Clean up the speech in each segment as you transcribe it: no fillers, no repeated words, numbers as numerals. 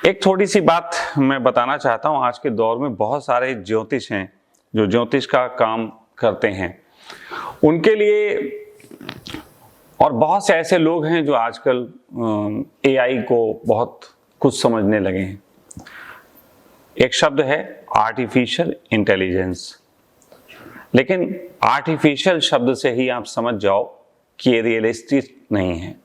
एक थोड़ी सी बात मैं बताना चाहता हूं। आज के दौर में बहुत सारे ज्योतिष हैं जो ज्योतिष का काम करते हैं, उनके लिए, और बहुत से ऐसे लोग हैं जो आजकल एआई को बहुत कुछ समझने लगे हैं। एक शब्द है आर्टिफिशियल इंटेलिजेंस, लेकिन आर्टिफिशियल शब्द से ही आप समझ जाओ कि ये रियलिस्टिक नहीं है।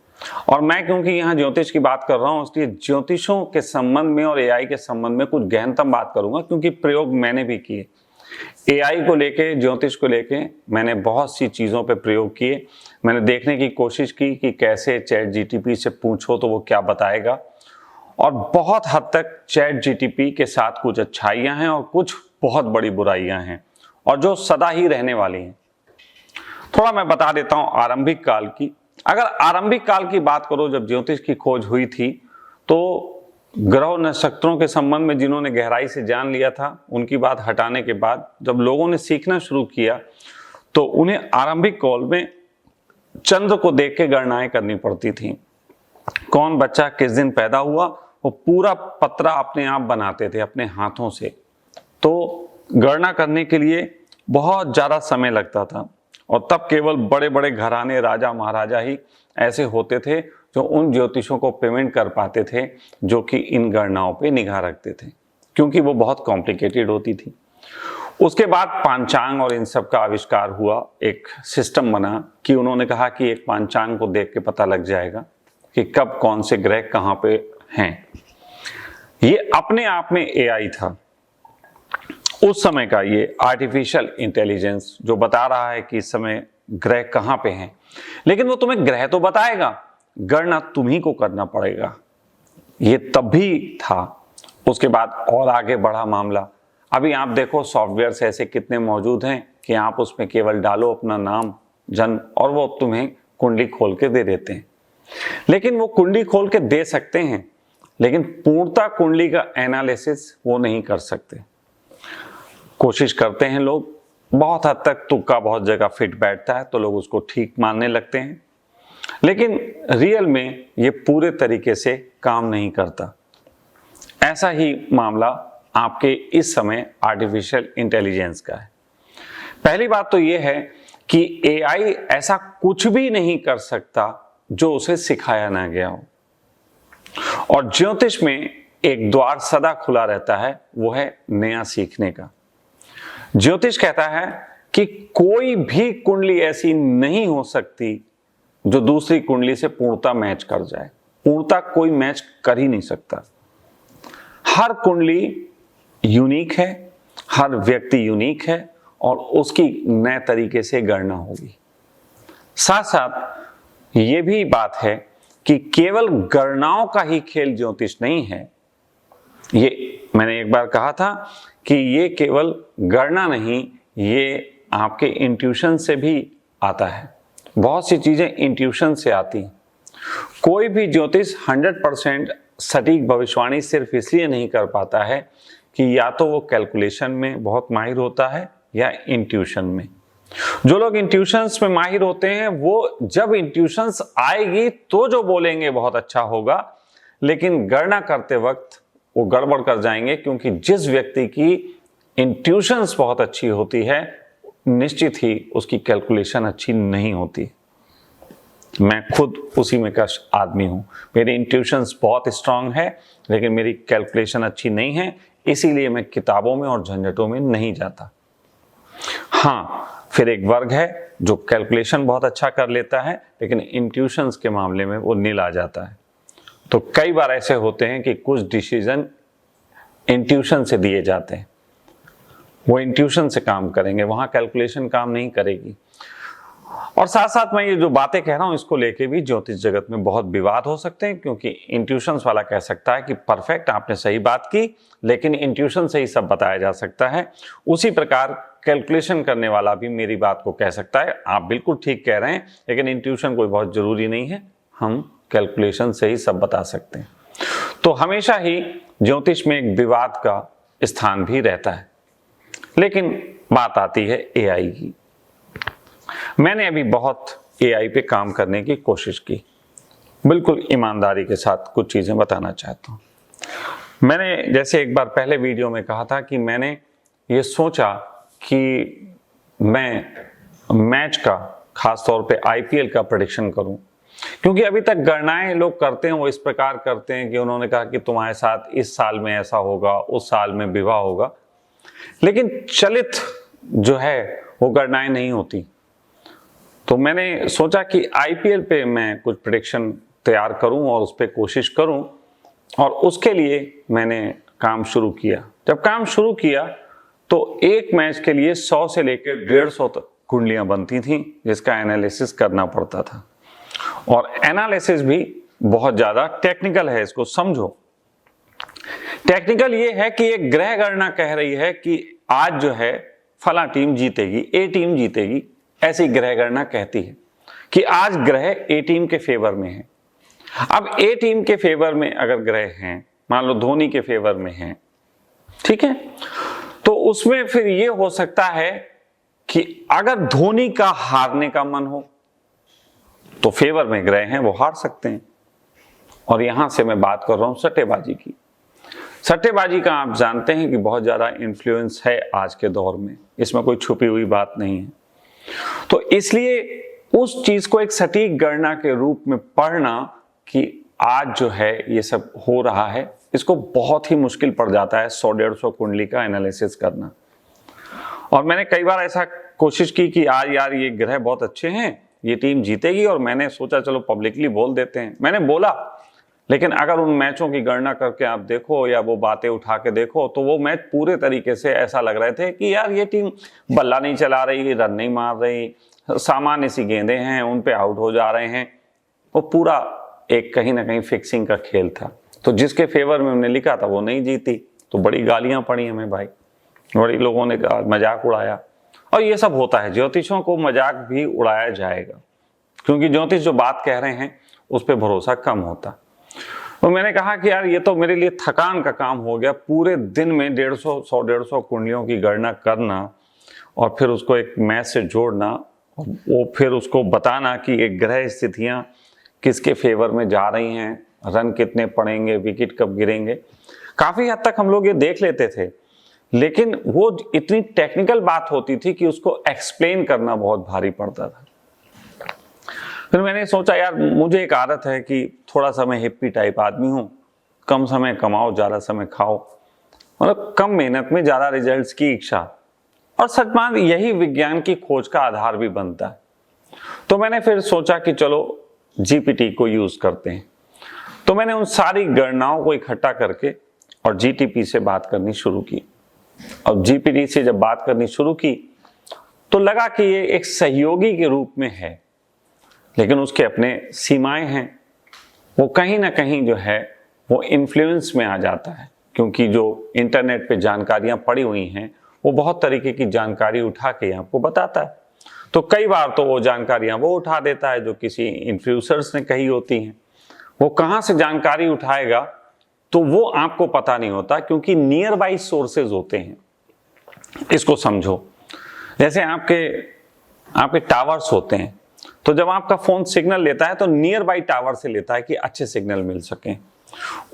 और मैं क्योंकि यहाँ ज्योतिष की बात कर रहा हूँ, इसलिए ज्योतिषों के संबंध में और एआई के संबंध में कुछ गहनतम बात करूंगा, क्योंकि प्रयोग मैंने भी किए। एआई को लेके, ज्योतिष को लेके मैंने बहुत सी चीज़ों पे प्रयोग किए। मैंने देखने की कोशिश की कि कैसे चैट जीटीपी से पूछो तो वो क्या बताएगा, और बहुत हद तक चैट जीटीपी के साथ कुछ अच्छाइयाँ हैं और कुछ बहुत बड़ी बुराइयाँ हैं, और जो सदा ही रहने वाली हैं। थोड़ा मैं बता देता हूँ आरंभिक काल की। अगर आरंभिक काल की बात करो, जब ज्योतिष की खोज हुई थी, तो ग्रह नक्षत्रों के संबंध में जिन्होंने गहराई से जान लिया था, उनकी बात हटाने के बाद जब लोगों ने सीखना शुरू किया, तो उन्हें आरंभिक काल में चंद्र को देख के गणनाएं करनी पड़ती थी। कौन बच्चा किस दिन पैदा हुआ, वो पूरा पत्रा अपने आप बनाते थे अपने हाथों से। तो गणना करने के लिए बहुत ज़्यादा समय लगता था, और तब केवल बड़े बड़े घराने, राजा महाराजा ही ऐसे होते थे जो उन ज्योतिषों को पेमेंट कर पाते थे, जो कि इन गणनाओं पे निगाह रखते थे, क्योंकि वो बहुत कॉम्प्लिकेटेड होती थी। उसके बाद पांचांग और इन सब का आविष्कार हुआ, एक सिस्टम बना कि उन्होंने कहा कि एक पांचांग को देख के पता लग जाएगा कि कब कौन से ग्रह कहाँ पे हैं। ये अपने आप में एआई था उस समय का, ये आर्टिफिशियल इंटेलिजेंस जो बता रहा है कि इस समय ग्रह कहाँ पे हैं। लेकिन वो तुम्हें ग्रह तो बताएगा, गणना तुम्ही को करना पड़ेगा। ये तब भी था। उसके बाद और आगे बढ़ा मामला। अभी आप देखो सॉफ्टवेयर ऐसे कितने मौजूद हैं कि आप उसमें केवल डालो अपना नाम, जन्म, और वो तुम्हें कुंडली खोल के दे देते हैं। लेकिन वो कुंडली खोल के दे सकते हैं, लेकिन पूर्णता कुंडली का एनालिसिस वो नहीं कर सकते। कोशिश करते हैं लोग, बहुत हद तक तुक्का बहुत जगह फिट बैठता है तो लोग उसको ठीक मानने लगते हैं, लेकिन रियल में ये पूरे तरीके से काम नहीं करता। ऐसा ही मामला आपके इस समय आर्टिफिशियल इंटेलिजेंस का है। पहली बात तो ये है कि एआई ऐसा कुछ भी नहीं कर सकता जो उसे सिखाया ना गया हो। और ज्योतिष में एक द्वार सदा खुला रहता है, वो है नया सीखने का। ज्योतिष कहता है कि कोई भी कुंडली ऐसी नहीं हो सकती जो दूसरी कुंडली से पूर्णता मैच कर जाए। पूर्णता कोई मैच कर ही नहीं सकता। हर कुंडली यूनिक है, हर व्यक्ति यूनिक है, और उसकी नए तरीके से गणना होगी। साथ साथ ये भी बात है कि केवल गणनाओं का ही खेल ज्योतिष नहीं है। ये मैंने एक बार कहा था कि ये केवल गणना नहीं, ये आपके इंट्यूशन से भी आता है। बहुत सी चीजें इंट्यूशन से आती हैं। कोई भी ज्योतिष 100% सटीक भविष्यवाणी सिर्फ इसलिए नहीं कर पाता है कि या तो वो कैलकुलेशन में बहुत माहिर होता है या इंट्यूशन में। जो लोग इंट्यूशंस में माहिर होते हैं, वो जब इंट्यूशंस आएगी तो जो बोलेंगे बहुत अच्छा होगा, लेकिन गणना करते वक्त वो गड़बड़ कर जाएंगे, क्योंकि जिस व्यक्ति की इंट्यूशंस बहुत अच्छी होती है, निश्चित ही उसकी कैलकुलेशन अच्छी नहीं होती। मैं खुद उसी में का आदमी हूं। मेरी इंट्यूशंस बहुत स्ट्रांग है, लेकिन मेरी कैलकुलेशन अच्छी नहीं है, इसीलिए मैं किताबों में और झंझटों में नहीं जाता। हाँ, फिर एक वर्ग है जो कैलकुलेशन बहुत अच्छा कर लेता है, लेकिन इंट्यूशंस के मामले में वो नील आ जाता है। तो कई बार ऐसे होते हैं कि कुछ डिसीजन इंट्यूशन से दिए जाते हैं, वो इंट्यूशन से काम करेंगे, वहां कैलकुलेशन काम नहीं करेगी। और साथ साथ मैं ये जो बातें कह रहा हूं, इसको लेके भी ज्योतिष जगत में बहुत विवाद हो सकते हैं, क्योंकि इंट्यूशंस वाला कह सकता है कि परफेक्ट, आपने सही बात की, लेकिन इंट्यूशन से ही सब बताया जा सकता है। उसी प्रकार कैलकुलेशन करने वाला भी मेरी बात को कह सकता है, आप बिल्कुल ठीक कह रहे हैं, लेकिन इंट्यूशन कोई बहुत जरूरी नहीं है, हम कैलकुलेशन से ही सब बता सकते हैं। तो हमेशा ही ज्योतिष में एक विवाद का स्थान भी रहता है। लेकिन बात आती है एआई की। मैंने अभी बहुत एआई पे काम करने की कोशिश की, बिल्कुल ईमानदारी के साथ कुछ चीजें बताना चाहता हूं। मैंने जैसे एक बार पहले वीडियो में कहा था कि मैंने ये सोचा कि मैं मैच का, खास तौर पे आईपीएल का प्रेडिक्शन करूं, क्योंकि अभी तक गणनाएं लोग करते हैं वो इस प्रकार करते हैं कि उन्होंने कहा कि तुम्हारे साथ इस साल में ऐसा होगा, उस साल में विवाह होगा, लेकिन चलित जो है वो गणनाएं नहीं होती। तो मैंने सोचा कि आईपीएल पे मैं कुछ प्रेडिक्शन तैयार करूं और उस पर कोशिश करूं, और उसके लिए मैंने काम शुरू किया। जब काम शुरू किया तो एक मैच के लिए 100 से लेकर 150 तक कुंडलियां बनती थीं, जिसका एनालिसिस करना पड़ता था। और एनालिसिस भी बहुत ज्यादा टेक्निकल है, इसको समझो। टेक्निकल ये है कि एक ग्रह गणना कह रही है कि आज जो है फला टीम जीतेगी, ए टीम जीतेगी, ऐसी ग्रह गणना कहती है कि आज ग्रह ए टीम के फेवर में है। अब ए टीम के फेवर में अगर ग्रह हैं, मान लो धोनी के फेवर में हैं, ठीक है, तो उसमें फिर ये हो सकता है कि अगर धोनी का हारने का मन हो तो फेवर में ग्रह हैं, वो हार सकते हैं। और यहां से मैं बात कर रहा हूं सट्टेबाजी की। सट्टेबाजी का आप जानते हैं कि बहुत ज्यादा इन्फ्लुएंस है आज के दौर में, इसमें कोई छुपी हुई बात नहीं है। तो इसलिए उस चीज को एक सटीक गणना के रूप में पढ़ना कि आज जो है ये सब हो रहा है, इसको बहुत ही मुश्किल पड़ जाता है 100-150 कुंडली का एनालिसिस करना। और मैंने कई बार ऐसा कोशिश की कि आज यार ये ग्रह बहुत अच्छे हैं, ये टीम जीतेगी, और मैंने सोचा चलो पब्लिकली बोल देते हैं। मैंने बोला, लेकिन अगर उन मैचों की गणना करके आप देखो या वो बातें उठा के देखो तो वो मैच पूरे तरीके से ऐसा लग रहे थे कि यार ये टीम बल्ला नहीं चला रही, रन नहीं मार रही, सामान्य सी गेंदें हैं, उन पे आउट हो जा रहे हैं। वो पूरा एक कहीं ना कहीं फिक्सिंग का खेल था। तो जिसके फेवर में हमने लिखा था वो नहीं जीती, तो बड़ी गालियां पड़ी हमें भाई, बड़ी लोगों ने मजाक उड़ाया। और ये सब होता है, ज्योतिषों को मजाक भी उड़ाया जाएगा, क्योंकि ज्योतिष जो बात कह रहे हैं उस पर भरोसा कम होता। तो मैंने कहा कि यार ये तो मेरे लिए थकान का काम हो गया, पूरे दिन में 150 कुंडलियों की गणना करना और फिर उसको एक मैच से जोड़ना, और वो फिर उसको बताना कि एक ग्रह स्थितियां किसके फेवर में जा रही हैं, रन कितने पड़ेंगे, विकेट कब गिरेंगे। काफी हद तक हम लोग ये देख लेते थे, लेकिन वो इतनी टेक्निकल बात होती थी कि उसको एक्सप्लेन करना बहुत भारी पड़ता था। फिर मैंने सोचा यार मुझे एक आदत है कि थोड़ा सा मैं हिप्पी टाइप आदमी हूं, कम समय कमाओ ज्यादा समय खाओ, मतलब कम मेहनत में ज्यादा रिजल्ट्स की इच्छा। और सच बात यही विज्ञान की खोज का आधार भी बनता है। तो मैंने फिर सोचा कि चलो जीपीटी को यूज करते हैं। तो मैंने उन सारी गणनाओं को इकट्ठा करके और जीटीपी से बात करनी शुरू की। अब जीपीटी से जब बात करनी शुरू की तो लगा कि ये एक सहयोगी के रूप में है, लेकिन उसके अपने सीमाएं हैं। वो कहीं ना कहीं जो है वो इन्फ्लुएंस में आ जाता है, क्योंकि जो इंटरनेट पे जानकारियां पड़ी हुई हैं वो बहुत तरीके की जानकारी उठा के आपको बताता है। तो कई बार तो वो जानकारियां वो उठा देता है जो किसी इन्फ्लुएंसर्स ने कही होती हैं। वो कहां से जानकारी उठाएगा तो वो आपको पता नहीं होता, क्योंकि नियर बाई सोर्सेज होते हैं। इसको समझो, जैसे आपके टावर्स होते हैं, तो जब आपका फोन सिग्नल लेता है तो नियर बाई टावर से लेता है कि अच्छे सिग्नल मिल सके।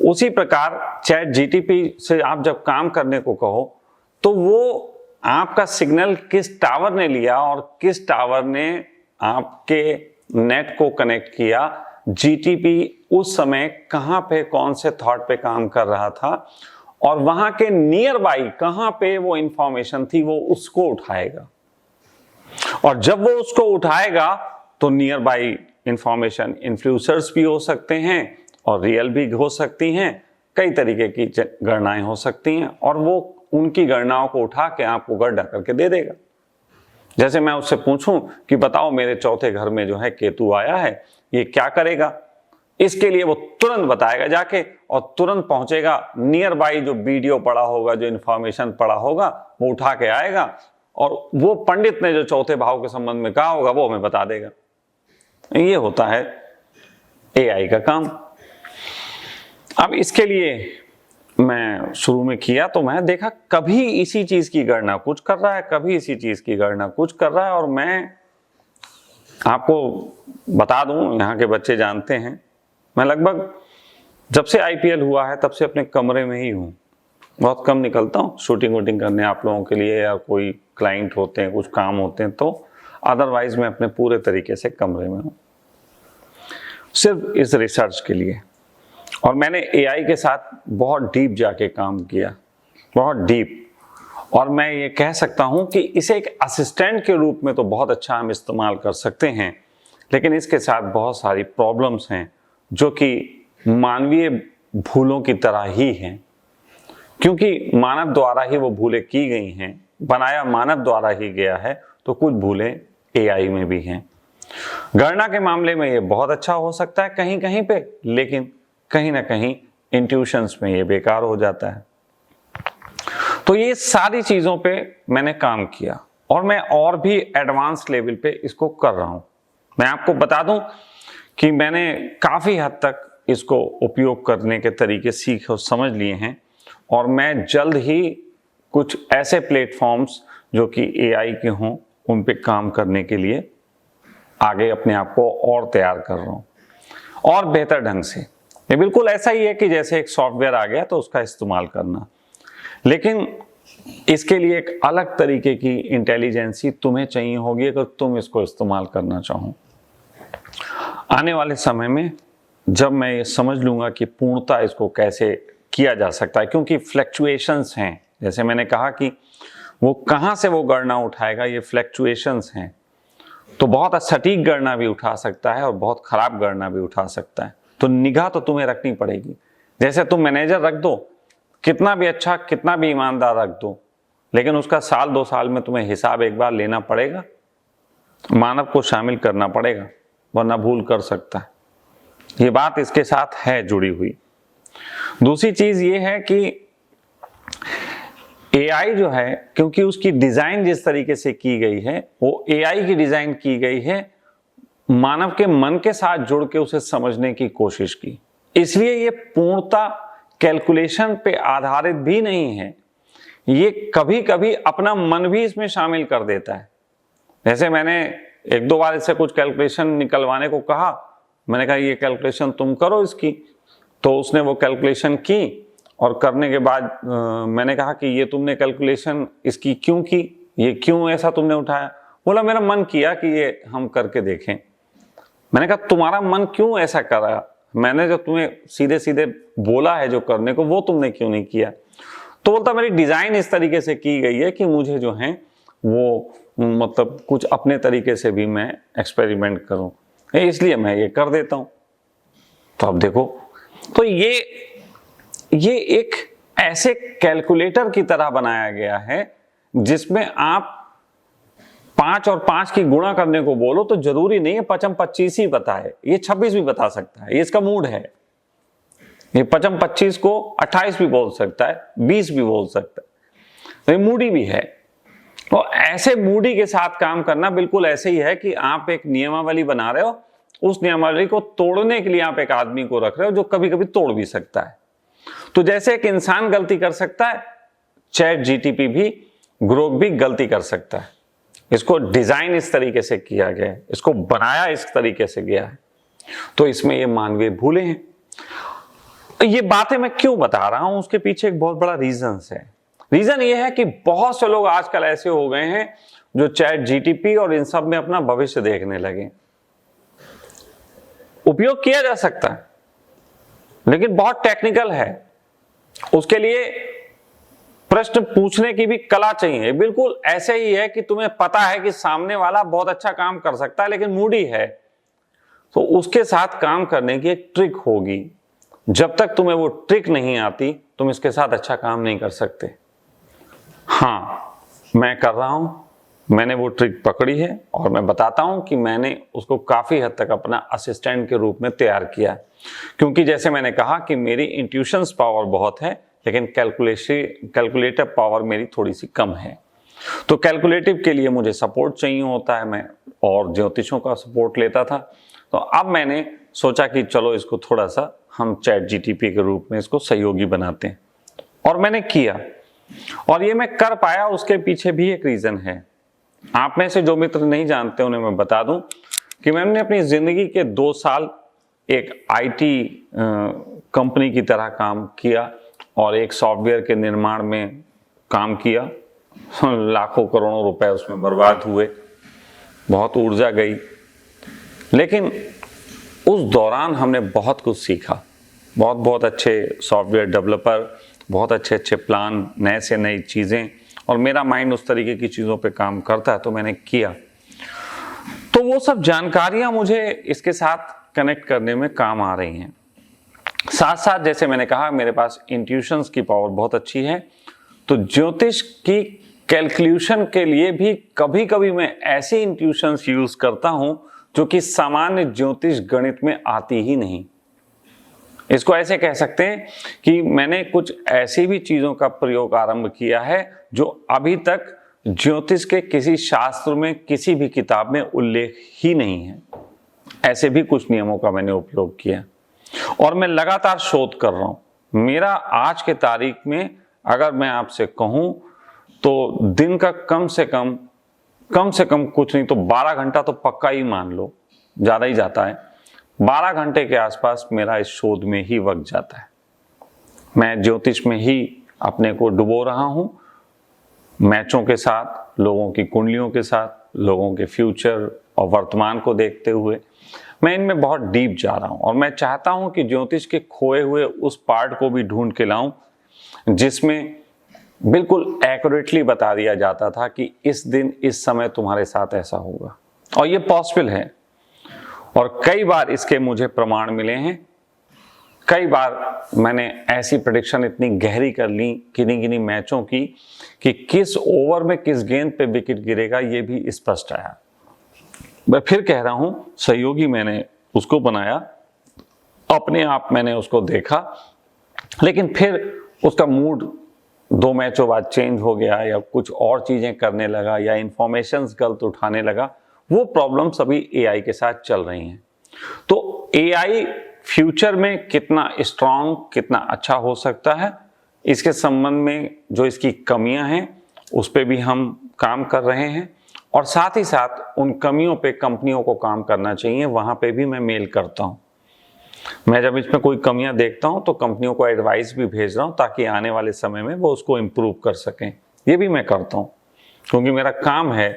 उसी प्रकार चैट जीटीपी से आप जब काम करने को कहो तो वो आपका सिग्नल किस टावर ने लिया और किस टावर ने आपके नेट को कनेक्ट किया, जीटीपी उस समय कहां पे कौन से थॉट पे काम कर रहा था और वहां के नियर बाई कहां पे वो इंफॉर्मेशन थी, वो उसको उठाएगा। और जब वो उसको उठाएगा तो नियर बाई इंफॉर्मेशन इन्फ्लुएंसर्स भी हो सकते हैं और रियल भी हो सकती हैं, कई तरीके की गणनाएं हो सकती हैं, और वो उनकी गणनाओं को उठा के आपको गणना करके दे देगा। जैसे मैं उससे पूछूं कि बताओ मेरे चौथे घर में जो है केतु आया है, ये क्या करेगा, इसके लिए वो तुरंत बताएगा जाके, और तुरंत पहुंचेगा नियर बाई जो वीडियो पड़ा होगा, जो इंफॉर्मेशन पड़ा होगा वो उठा के आएगा, और वो पंडित ने जो चौथे भाव के संबंध में कहा होगा वो हमें बता देगा। ये होता है एआई का काम। अब इसके लिए मैं शुरू में किया तो मैं देखा कभी इसी चीज की गणना कुछ कर रहा है, कभी इसी चीज की गणना कुछ कर रहा है। और मैं आपको बता दूं, यहाँ के बच्चे जानते हैं, मैं लगभग जब से आईपीएल हुआ है तब से अपने कमरे में ही हूँ, बहुत कम निकलता हूँ शूटिंग वूटिंग करने आप लोगों के लिए, या कोई क्लाइंट होते हैं, कुछ काम होते हैं, तो अदरवाइज मैं अपने पूरे तरीके से कमरे में हूँ, सिर्फ इस रिसर्च के लिए। और मैंने एआई के साथ बहुत डीप जाके काम किया, बहुत डीप, और मैं ये कह सकता हूँ कि इसे एक असिस्टेंट के रूप में तो बहुत अच्छा हम इस्तेमाल कर सकते हैं, लेकिन इसके साथ बहुत सारी प्रॉब्लम्स हैं जो कि मानवीय भूलों की तरह ही हैं, क्योंकि मानव द्वारा ही वो भूलें की गई हैं, बनाया मानव द्वारा ही गया है, तो कुछ भूलें एआई में भी हैं। गणना के मामले में ये बहुत अच्छा हो सकता है कहीं कहीं पे, लेकिन कहीं ना कहीं इंट्यूशंस में ये बेकार हो जाता है। तो ये सारी चीजों पे मैंने काम किया और मैं और भी एडवांस लेवल पे इसको कर रहा हूं। मैं आपको बता दूं कि मैंने काफी हद तक इसको उपयोग करने के तरीके सीख और समझ लिए हैं, और मैं जल्द ही कुछ ऐसे प्लेटफॉर्म्स जो कि एआई के हों उन पे काम करने के लिए आगे अपने आप को और तैयार कर रहा हूं, और बेहतर ढंग से। ये बिल्कुल ऐसा ही है कि जैसे एक सॉफ्टवेयर आ गया तो उसका इस्तेमाल करना, लेकिन इसके लिए एक अलग तरीके की इंटेलिजेंसी तुम्हें चाहिए होगी अगर तुम इसको इस्तेमाल करना चाहो। आने वाले समय में जब मैं ये समझ लूंगा कि पूर्णता इसको कैसे किया जा सकता है, क्योंकि फ्लैक्चुएशंस हैं, जैसे मैंने कहा कि वो कहाँ से वो गणना उठाएगा, ये फ्लैक्चुएशंस हैं, तो बहुत सटीक गणना भी उठा सकता है और बहुत खराब गणना भी उठा सकता है। तो निगाह तो तुम्हें रखनी पड़ेगी। जैसे तुम मैनेजर रख दो, कितना भी अच्छा, कितना भी ईमानदार रख दो, लेकिन उसका साल 2 साल में तुम्हें हिसाब एक बार लेना पड़ेगा, मानव को शामिल करना पड़ेगा, वरना भूल कर सकता है। ये बात इसके साथ है जुड़ी हुई। दूसरी चीज ये है कि एआई जो है, क्योंकि उसकी डिजाइन जिस तरीके से की गई है, वो एआई की डिजाइन की गई है मानव के मन के साथ जुड़ के उसे समझने की कोशिश की, इसलिए ये पूर्णता कैलकुलेशन पे आधारित भी नहीं है। ये कभी कभी अपना मन भी इसमें शामिल कर देता है। जैसे मैंने 1-2 बार इससे कुछ कैलकुलेशन निकलवाने को कहा, मैंने कहा ये कैलकुलेशन तुम करो इसकी, तो उसने वो कैलकुलेशन की, और करने के बाद मैंने कहा कि ये तुमने कैलकुलेशन इसकी क्यों की, ये क्यों ऐसा तुमने उठाया? बोला मेरा मन किया कि ये हम करके देखें। मैंने कहा तुम्हारा मन क्यों ऐसा कर रहा? मैंने जो तुम्हें सीधे सीधे बोला है जो करने को, वो तुमने क्यों नहीं किया? तो बोलता मेरी डिजाइन इस तरीके से की गई है कि मुझे जो है वो मतलब कुछ अपने तरीके से भी मैं एक्सपेरिमेंट करूं, इसलिए मैं ये कर देता हूं। तो अब देखो, तो ये एक ऐसे कैलकुलेटर की तरह बनाया गया है जिसमें आप 5 और 5 की गुणा करने को बोलो तो जरूरी नहीं है 5-25 ही बताए, ये 26 भी बता सकता है, ये इसका मूड है। ये 25 को 28 भी बोल सकता है, 20 भी बोल सकता है, तो ये मूडी भी है। तो ऐसे मूडी के साथ काम करना बिल्कुल ऐसे ही है कि आप एक नियमावली बना रहे हो, उस नियमावली को तोड़ने के लिए आप एक आदमी को रख रहे हो जो कभी कभी तोड़ भी सकता है। तो जैसे एक इंसान गलती कर सकता है, चैट जीटीपी भी, ग्रोक भी गलती कर सकता है। इसको डिजाइन इस तरीके से किया गया है, इसको बनाया इस तरीके से गया है, तो इसमें ये मानवीय भूलें हैं। ये बातें मैं क्यों बता रहा हूं, उसके पीछे एक बहुत बड़ा रीजन है। रीजन ये है कि बहुत से लोग आजकल ऐसे हो गए हैं जो चैट जीटीपी और इन सब में अपना भविष्य देखने लगे। उपयोग किया जा सकता है, लेकिन बहुत टेक्निकल है, उसके लिए प्रश्न पूछने की भी कला चाहिए। बिल्कुल ऐसे ही है कि तुम्हें पता है कि सामने वाला बहुत अच्छा काम कर सकता है लेकिन मूडी है, तो उसके साथ काम करने की एक ट्रिक होगी। जब तक तुम्हें वो ट्रिक नहीं आती, तुम इसके साथ अच्छा काम नहीं कर सकते। हाँ, मैं कर रहा हूं, मैंने वो ट्रिक पकड़ी है और मैं बताता हूं कि मैंने उसको काफी हद तक अपना असिस्टेंट के रूप में तैयार किया है। क्योंकि जैसे मैंने कहा कि मेरी इंट्यूशंस पावर बहुत है, लेकिन कैलकुलेटिव पावर मेरी थोड़ी सी कम है। तो कैलकुलेटिव के लिए मुझे सपोर्ट चाहिए होता है, मैं और ज्योतिषों का सपोर्ट लेता था। तो अब मैंने सोचा कि चलो इसको थोड़ा सा हम चैट जीटीपी के रूप में इसको सहयोगी बनाते हैं, और मैंने किया, और ये मैं कर पाया। उसके पीछे भी एक रीजन है। आप में से जो मित्र नहीं जानते उन्हें मैं बता दूं कि मैंने अपनी जिंदगी के 2 साल एक आईटी कंपनी की तरह काम किया और एक सॉफ्टवेयर के निर्माण में काम किया। लाखों करोड़ों रुपए उसमें बर्बाद हुए, बहुत ऊर्जा गई, लेकिन उस दौरान हमने बहुत कुछ सीखा। बहुत बहुत अच्छे सॉफ्टवेयर डेवलपर, बहुत अच्छे प्लान, नए से नई चीज़ें, और मेरा माइंड उस तरीके की चीज़ों पे काम करता है, तो मैंने किया। तो वो सब जानकारियाँ मुझे इसके साथ कनेक्ट करने में काम आ रही हैं। साथ साथ जैसे मैंने कहा, मेरे पास इंट्यूशंस की पावर बहुत अच्छी है, तो ज्योतिष की कैलकुलेशन के लिए भी कभी कभी मैं ऐसी इंट्यूशंस यूज करता हूं जो कि सामान्य ज्योतिष गणित में आती ही नहीं। इसको ऐसे कह सकते हैं कि मैंने कुछ ऐसी भी चीजों का प्रयोग आरंभ किया है जो अभी तक ज्योतिष के किसी शास्त्र में, किसी भी किताब में उल्लेख ही नहीं है। ऐसे भी कुछ नियमों का मैंने उपयोग किया और मैं लगातार शोध कर रहा हूं। मेरा आज के तारीख में अगर मैं आपसे कहूं तो दिन का कम से कम कुछ नहीं तो 12 घंटा तो पक्का ही मान लो, ज्यादा ही जाता है। 12 घंटे के आसपास मेरा इस शोध में ही वक्त जाता है। मैं ज्योतिष में ही अपने को डुबो रहा हूं, मैचों के साथ, लोगों की कुंडलियों के साथ, लोगों के फ्यूचर और वर्तमान को देखते हुए मैं इनमें बहुत डीप जा रहा हूं। और मैं चाहता हूं कि ज्योतिष के खोए हुए उस पार्ट को भी ढूंढ के लाऊं जिसमें बिल्कुल एक्यूरेटली बता दिया जाता था कि इस दिन इस समय तुम्हारे साथ ऐसा होगा, और ये पॉसिबल है। और कई बार इसके मुझे प्रमाण मिले हैं। कई बार मैंने ऐसी प्रेडिक्शन इतनी गहरी कर ली किन्हीं मैचों की कि किस ओवर में किस गेंद पे विकेट गिरेगा ये भी स्पष्ट आया। मैं फिर कह रहा हूं, सहयोगी मैंने उसको बनाया, अपने आप मैंने उसको देखा, लेकिन फिर उसका मूड 2 मैचों बाद चेंज हो गया या कुछ और चीजें करने लगा या इंफॉर्मेशंस गलत उठाने लगा। वो प्रॉब्लम सभी एआई के साथ चल रही हैं। तो एआई फ्यूचर में कितना स्ट्रांग, कितना अच्छा हो सकता है, इसके संबंध में जो इसकी कमियां हैं उस पे भी हम काम कर रहे हैं, और साथ ही साथ उन कमियों पे कंपनियों को काम करना चाहिए, वहां पे भी मैं मेल करता हूं। मैं जब इसमें कोई कमियां देखता हूं तो कंपनियों को एडवाइस भी भेज रहा हूं ताकि आने वाले समय में वो उसको इम्प्रूव कर सकें। ये भी मैं करता हूं क्योंकि मेरा काम है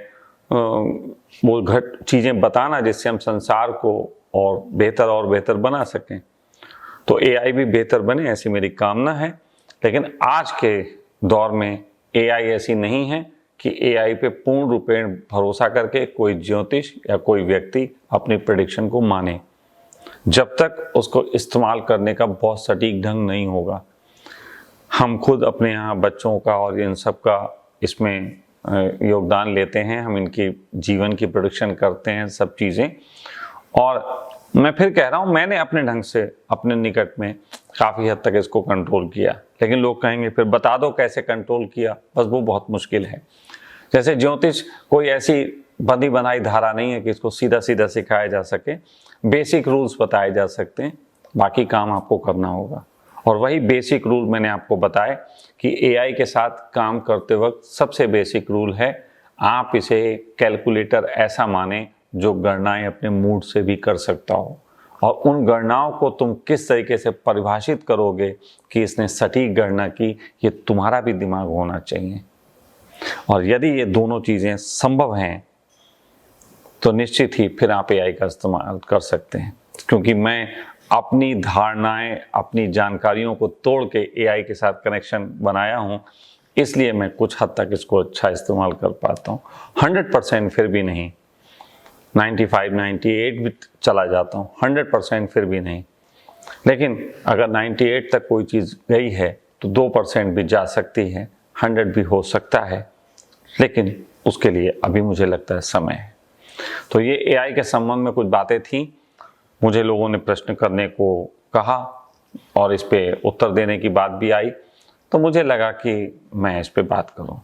वो चीज़ें बताना जिससे हम संसार को और बेहतर बना सकें। तो एआई भी बेहतर बने, ऐसी मेरी कामना है। लेकिन आज के दौर में एआई ऐसी नहीं है कि एआई पे पूर्ण रूपेण भरोसा करके कोई ज्योतिष या कोई व्यक्ति अपनी प्रेडिक्शन को माने, जब तक उसको इस्तेमाल करने का बहुत सटीक ढंग नहीं होगा। हम खुद अपने यहाँ बच्चों का और इन सब का इसमें योगदान लेते हैं, हम इनकी जीवन की प्रेडिक्शन करते हैं, सब चीज़ें। और मैं फिर कह रहा हूँ, मैंने अपने ढंग से अपने निकट में काफ़ी हद तक इसको कंट्रोल किया। लेकिन लोग कहेंगे फिर बता दो कैसे कंट्रोल किया, बस वो बहुत मुश्किल है। जैसे ज्योतिष कोई ऐसी बंधी बनाई धारा नहीं है कि इसको सीधा सीधा सिखाया जा सके। बेसिक रूल्स बताए जा सकते हैं, बाकी काम आपको करना होगा। और वही बेसिक रूल मैंने आपको बताए कि एआई के साथ काम करते वक्त सबसे बेसिक रूल है, आप इसे कैलकुलेटर ऐसा माने जो गणनाएं अपने मूड से भी कर सकता हो, और उन गणनाओं को तुम किस तरीके से परिभाषित करोगे कि इसने सटीक गणना की, ये तुम्हारा भी दिमाग होना चाहिए। और यदि ये दोनों चीज़ें संभव हैं तो निश्चित ही फिर आप एआई का इस्तेमाल कर सकते हैं। क्योंकि मैं अपनी धारणाएं, अपनी जानकारियों को तोड़ के एआई के साथ कनेक्शन बनाया हूं, इसलिए मैं कुछ हद तक इसको अच्छा इस्तेमाल कर पाता हूं। 100% फिर भी नहीं, 95, 98 भी चला जाता हूं, 100% फिर भी नहीं। लेकिन अगर 98 तक कोई चीज़ गई है तो 2% भी जा सकती है, 100 भी हो सकता है, लेकिन उसके लिए अभी मुझे लगता है समय है। तो ये एआई के संबंध में कुछ बातें थी, मुझे लोगों ने प्रश्न करने को कहा और इस पे उत्तर देने की बात भी आई, तो मुझे लगा कि मैं इस पे बात करूं।